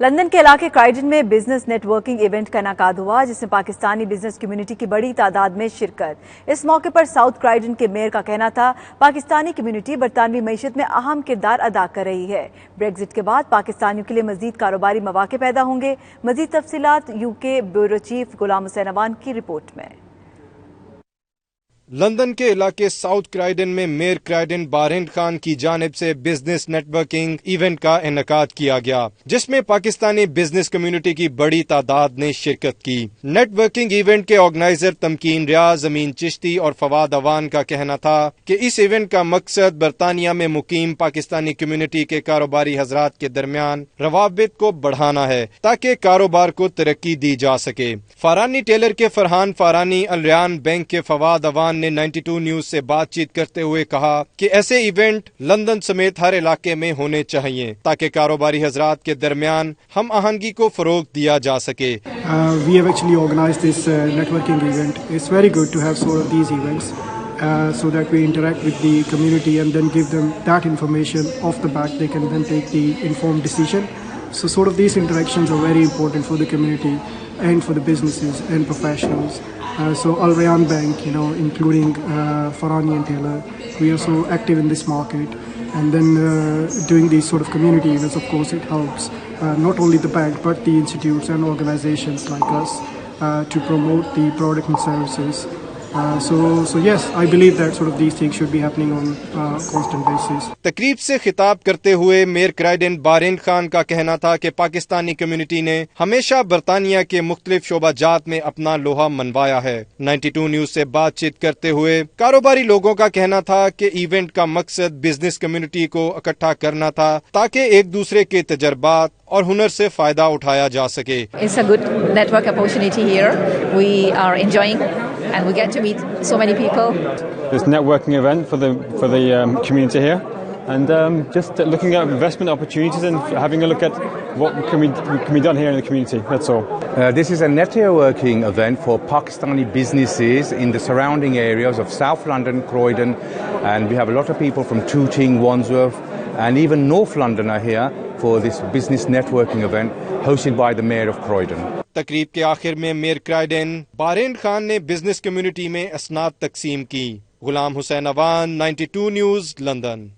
London के इलाके क्राइडन में बिजनेस नेटवर्किंग इवेंट का इनेकाद हुआ, जिसमें पाकिस्तानी बिजनेस कम्युनिटी की बड़ी तादाद में शिरकत। इस मौके पर साउथ क्राइडन के मेयर का कहना था पाकिस्तानी कम्युनिटी बरतानवी मईशत में अहम किरदार अदा कर रही है। ब्रेग्जिट के बाद पाकिस्तानियों के लिए मजीद कारोबारी मौके पैदा होंगे। मजीद तफसीलात UK bureau chief Ghulam Hussain Awan की रिपोर्ट में। लंदन के इलाके साउथ क्राइडन में मेयर क्राइडन बारहेन खान की जानिब से बिजनेस नेटवर्किंग इवेंट का इनेकाद किया गया, जिसमें पाकिस्तानी बिजनेस कम्युनिटी की बड़ी तादाद ने शिरकत की। नेटवर्किंग इवेंट के ऑर्गेनाइजर तमकीन रियाज, अमीन चिश्ती और फवाद अवान का कहना था कि इस इवेंट का मकसद बरतानिया में मुकीम पाकिस्तानी कम्युनिटी के कारोबारी हजरात के दरमियान रवाबित को बढ़ाना है, ताकि कारोबार को तरक्की दी जा सके। फारानी टेलर के फरहान फारानी, अलरियान बैंक के फवाद अवान ने 92 न्यूज से बातचीत करते हुए कहा कि ऐसे इवेंट लंदन समेत हर इलाके में होने चाहिए, ताकि कारोबारी हजरात के दरमियान हम आहंगी को फरोग दिया जा सके। We have actually organized this networking event. It's very good to have sort of these events so that we interact with the community and then give them that information off the back. They can then take the informed decision. So sort of these interactions are very important for the community and for the businesses and professionals. So Al Rayyan Bank, including Farani and Taylor, we are so active in this market. And then doing these sort of community events, of course, it helps not only the bank but the institutes and organizations like us to promote the product and services. So yes, I believe that sort of these things should be happening on constant basis. तकरीब से खिताब करते हुए mayor क्राइडन बारहेन Khan का कहना था कि Pakistani community ने हमेशा बरतानिया के मुख्तलिफ शोबाजात में अपना लोहा मनवाया है। 92 न्यूज से बातचीत करते हुए कारोबारी लोगों का कहना था कि इवेंट का मकसद बिजनेस कम्युनिटी को इकट्ठा करना था, ताकि एक दूसरे के तजर्बात और हुनर से फायदा उठाया जा सके। It's a good network opportunity here. We are enjoying and we get to meet so many people. This networking event for the community here, and just looking at investment opportunities and having a look at what can be done here in the community. That's all. This is a networking event for Pakistani businesses in the surrounding areas of South London, Croydon, and we have a lot of people from Tooting, Wandsworth, and even North London are here for this business networking event hosted by the Mayor of Croydon. तकरीब के आखिर में mayor क्राइडन बारहेन Khan ने business community में असनाद तकसीम की। Ghulam Hussain Awan, 92 news, London.